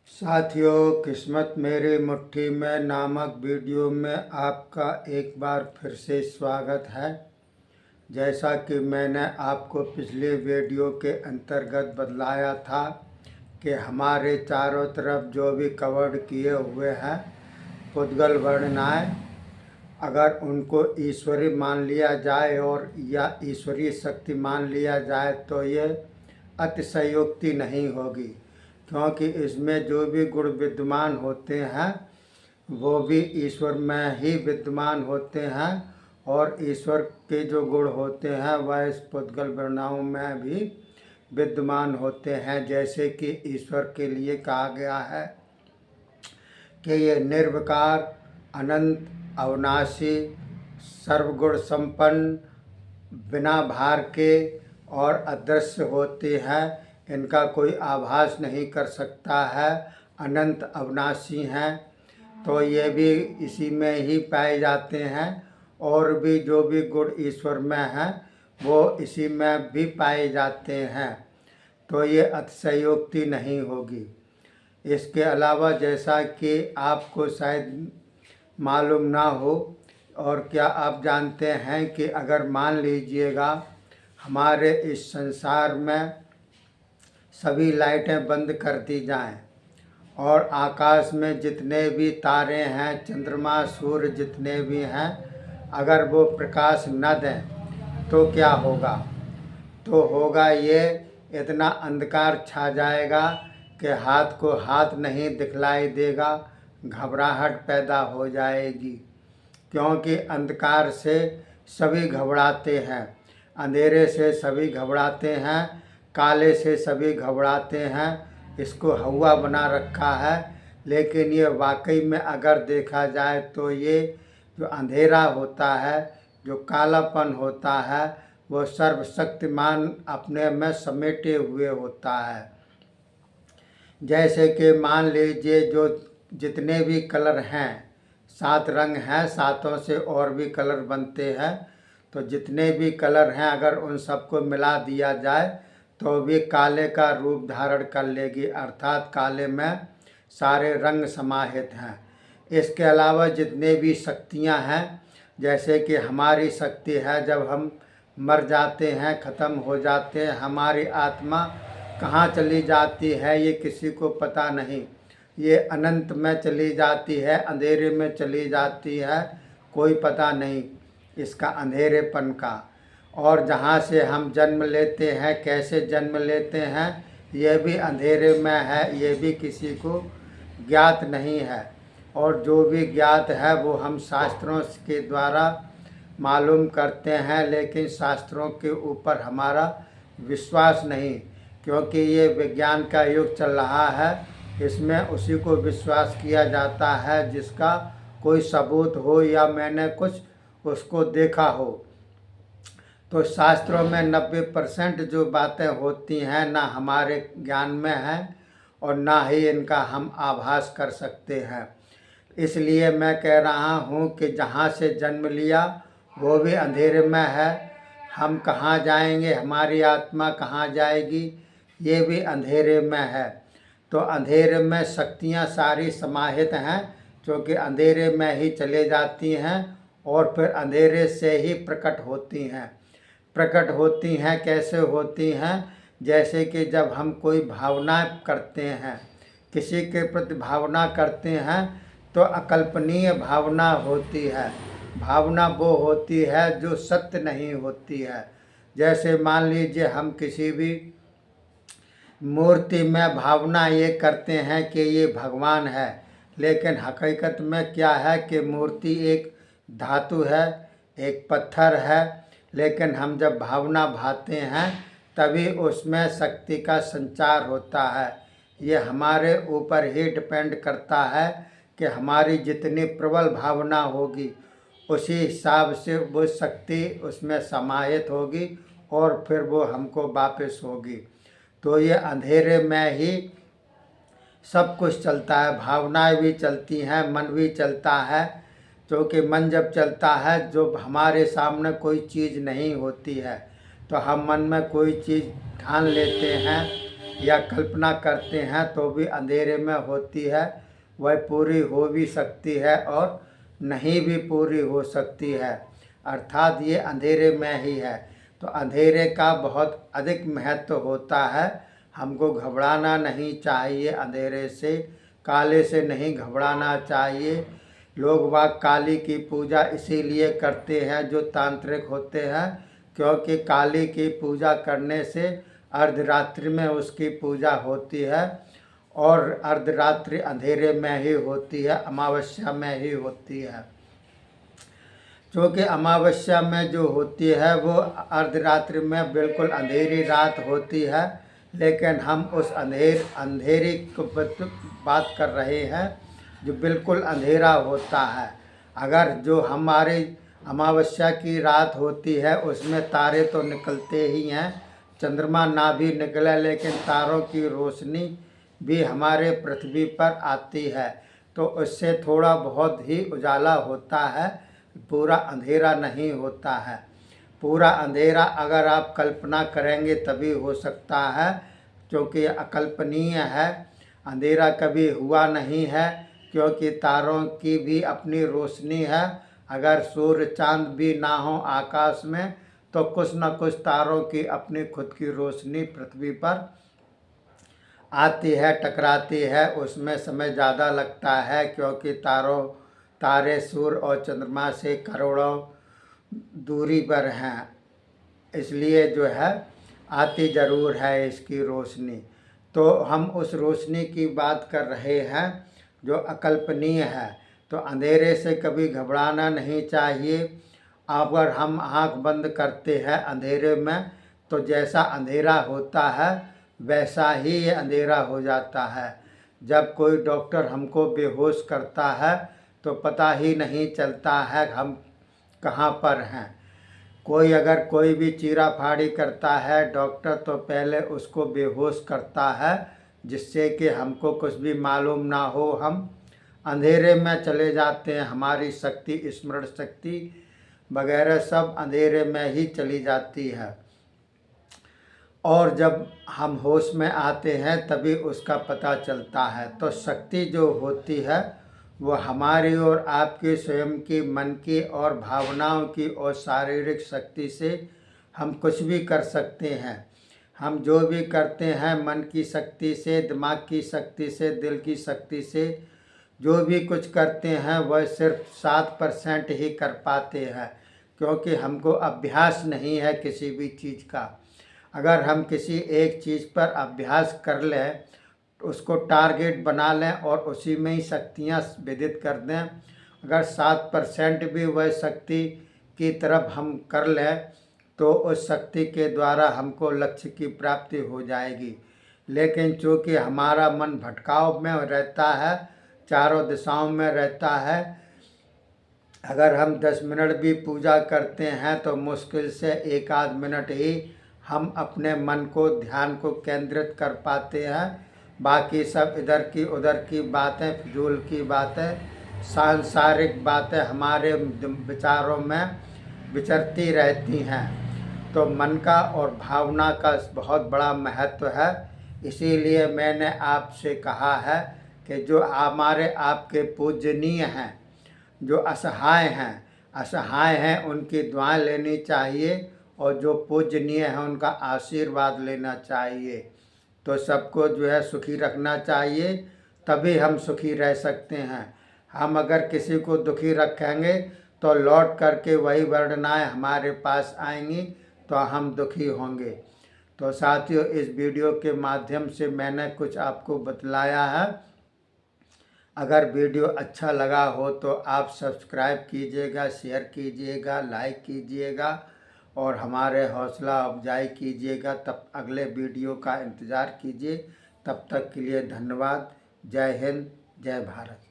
साथियों, किस्मत मेरी मुट्ठी में नामक वीडियो में आपका एक बार फिर से स्वागत है। जैसा कि मैंने आपको पिछले वीडियो के अंतर्गत बतलाया था कि हमारे चारों तरफ जो भी कवर्ड किए हुए हैं पुद्गल वर्णनाएं, अगर उनको ईश्वरी मान लिया जाए और या ईश्वरीय शक्ति मान लिया जाए तो ये अतिशयोक्ति नहीं होगी, क्योंकि इसमें जो भी गुण विद्यमान होते हैं वो भी ईश्वर में ही विद्यमान होते हैं और ईश्वर के जो गुण होते हैं वह इस पुद्गल वर्णाओं में भी विद्यमान होते हैं। जैसे कि ईश्वर के लिए कहा गया है कि ये निर्विकार, अनंत, अविनाशी, सर्वगुण संपन्न, बिना भार के और अदृश्य होते हैं। इनका कोई आभास नहीं कर सकता है। अनंत, अविनाशी हैं तो ये भी इसी में ही पाए जाते हैं और भी जो भी गुण ईश्वर में हैं वो इसी में भी पाए जाते हैं, तो ये अतिशयोक्ति नहीं होगी। इसके अलावा जैसा कि आपको शायद मालूम ना हो, और क्या आप जानते हैं कि अगर मान लीजिएगा हमारे इस संसार में सभी लाइटें बंद कर दी जाएं और आकाश में जितने भी तारे हैं, चंद्रमा, सूर्य जितने भी हैं, अगर वो प्रकाश न दें तो क्या होगा? तो होगा ये, इतना अंधकार छा जाएगा कि हाथ को हाथ नहीं दिखलाई देगा, घबराहट पैदा हो जाएगी। क्योंकि अंधकार से सभी घबराते हैं, अंधेरे से सभी घबराते हैं, काले से सभी घबराते हैं। इसको हवा बना रखा है, लेकिन ये वाकई में अगर देखा जाए तो ये जो अंधेरा होता है, जो कालापन होता है, वो सर्वशक्तिमान अपने में समेटे हुए होता है। जैसे कि मान लीजिए जो जितने भी कलर हैं, 7 रंग हैं, 7 से और भी कलर बनते हैं, तो जितने भी कलर हैं अगर उन सबको मिला दिया जाए तो भी काले का रूप धारण कर लेगी, अर्थात काले में सारे रंग समाहित हैं। इसके अलावा जितने भी शक्तियां हैं, जैसे कि हमारी शक्ति है, जब हम मर जाते हैं, ख़त्म हो जाते हैं, हमारी आत्मा कहाँ चली जाती है ये किसी को पता नहीं। ये अनंत में चली जाती है, अंधेरे में चली जाती है, कोई पता नहीं इसका अंधेरेपन का। और जहाँ से हम जन्म लेते हैं, कैसे जन्म लेते हैं, ये भी अंधेरे में है, ये भी किसी को ज्ञात नहीं है। और जो भी ज्ञात है वो हम शास्त्रों के द्वारा मालूम करते हैं, लेकिन शास्त्रों के ऊपर हमारा विश्वास नहीं, क्योंकि ये विज्ञान का युग चल रहा है। इसमें उसी को विश्वास किया जाता है जिसका कोई सबूत हो या मैंने कुछ उसको देखा हो। तो शास्त्रों में 90% जो बातें होती हैं ना हमारे ज्ञान में हैं और ना ही इनका हम आभास कर सकते हैं। इसलिए मैं कह रहा हूँ कि जहाँ से जन्म लिया वो भी अंधेरे में है, हम कहाँ जाएंगे, हमारी आत्मा कहाँ जाएगी, ये भी अंधेरे में है। तो अंधेरे में शक्तियाँ सारी समाहित हैं, क्योंकि अंधेरे में ही चले जाती हैं और फिर अंधेरे से ही प्रकट होती हैं। प्रकट होती हैं कैसे होती हैं? जैसे कि जब हम कोई भावना करते हैं, किसी के प्रति भावना करते हैं तो अकल्पनीय भावना होती है। भावना वो होती है जो सत्य नहीं होती है। जैसे मान लीजिए हम किसी भी मूर्ति में भावना ये करते हैं कि ये भगवान है, लेकिन हकीकत में क्या है कि मूर्ति एक धातु है, एक पत्थर है, लेकिन हम जब भावना भाते हैं तभी उसमें शक्ति का संचार होता है। ये हमारे ऊपर ही डिपेंड करता है कि हमारी जितनी प्रबल भावना होगी उसी हिसाब से वो शक्ति उसमें समाहित होगी और फिर वो हमको वापस होगी। तो ये अंधेरे में ही सब कुछ चलता है, भावनाएं भी चलती हैं, मन भी चलता है। क्योंकि मन जब चलता है, जो हमारे सामने कोई चीज़ नहीं होती है, तो हम मन में कोई चीज़ ठान लेते हैं या कल्पना करते हैं तो भी अंधेरे में होती है, वह पूरी हो भी सकती है और नहीं भी पूरी हो सकती है, अर्थात ये अंधेरे में ही है। तो अंधेरे का बहुत अधिक महत्व होता है। हमको घबराना नहीं चाहिए, अंधेरे से, काले से नहीं घबराना चाहिए। लोग बाग काली की पूजा इसीलिए करते हैं जो तांत्रिक होते हैं, क्योंकि काली की पूजा करने से अर्धरात्रि में उसकी पूजा होती है और अर्धरात्रि अंधेरे में ही होती है, अमावस्या में ही होती है। क्योंकि अमावस्या में जो होती है वो अर्धरात्रि में बिल्कुल अंधेरी रात होती है, लेकिन हम उस अंधेरी को बात कर रहे हैं जो बिल्कुल अंधेरा होता है। अगर जो हमारी अमावस्या की रात होती है उसमें तारे तो निकलते ही हैं, चंद्रमा ना भी निकले लेकिन तारों की रोशनी भी हमारे पृथ्वी पर आती है, तो उससे थोड़ा बहुत ही उजाला होता है, पूरा अंधेरा नहीं होता है। पूरा अंधेरा अगर आप कल्पना करेंगे तभी हो सकता है, क्योंकि अकल्पनीय है। अंधेरा कभी हुआ नहीं है, क्योंकि तारों की भी अपनी रोशनी है। अगर सूर्य चांद भी ना हो आकाश में तो कुछ न कुछ तारों की अपनी खुद की रोशनी पृथ्वी पर आती है, टकराती है। उसमें समय ज़्यादा लगता है, क्योंकि तारे सूर्य और चंद्रमा से करोड़ों दूरी पर हैं, इसलिए जो है आती ज़रूर है इसकी रोशनी। तो हम उस रोशनी की बात कर रहे हैं जो अकल्पनीय है। तो अंधेरे से कभी घबराना नहीं चाहिए। अगर हम आँख बंद करते हैं अंधेरे में तो जैसा अंधेरा होता है वैसा ही ये अंधेरा हो जाता है। जब कोई डॉक्टर हमको बेहोश करता है तो पता ही नहीं चलता है हम कहाँ पर हैं। कोई भी चीरा फाड़ी करता है डॉक्टर तो पहले उसको बेहोश करता है, जिससे कि हमको कुछ भी मालूम ना हो, हम अंधेरे में चले जाते हैं। हमारी शक्ति, स्मरण शक्ति वगैरह सब अंधेरे में ही चली जाती है, और जब हम होश में आते हैं तभी उसका पता चलता है। तो शक्ति जो होती है वो हमारी और आपके स्वयं की मन की और भावनाओं की और शारीरिक शक्ति से हम कुछ भी कर सकते हैं। हम जो भी करते हैं मन की शक्ति से, दिमाग की शक्ति से, दिल की शक्ति से जो भी कुछ करते हैं वह सिर्फ 7% ही कर पाते हैं, क्योंकि हमको अभ्यास नहीं है किसी भी चीज़ का। अगर हम किसी एक चीज़ पर अभ्यास कर लें, उसको टारगेट बना लें और उसी में ही शक्तियाँ विदित कर दें, अगर 7% भी वह शक्ति की तरफ हम कर लें तो उस शक्ति के द्वारा हमको लक्ष्य की प्राप्ति हो जाएगी। लेकिन चूँकि हमारा मन भटकाव में रहता है, चारों दिशाओं में रहता है, अगर हम 10 मिनट भी पूजा करते हैं तो मुश्किल से 1 आध मिनट ही हम अपने मन को, ध्यान को केंद्रित कर पाते हैं। बाकी सब इधर की उधर की बातें, फिजूल की बातें, सांसारिक बातें हमारे विचारों में विचरती रहती हैं। तो मन का और भावना का बहुत बड़ा महत्व है। इसीलिए मैंने आपसे कहा है कि जो हमारे आपके पूजनीय हैं, जो असहाय हैं उनकी दुआएं लेनी चाहिए, और जो पूजनीय हैं उनका आशीर्वाद लेना चाहिए। तो सबको जो है सुखी रखना चाहिए, तभी हम सुखी रह सकते हैं। हम अगर किसी को दुखी रखेंगे तो लौट करके वही वर्णनाएं हमारे पास आएंगी, तो हम दुखी होंगे। तो साथियों, इस वीडियो के माध्यम से मैंने कुछ आपको बतलाया है। अगर वीडियो अच्छा लगा हो तो आप सब्सक्राइब कीजिएगा, शेयर कीजिएगा, लाइक कीजिएगा और हमारे हौसला अफजाई कीजिएगा। तब अगले वीडियो का इंतज़ार कीजिए। तब तक के लिए धन्यवाद। जय हिंद, जय भारत।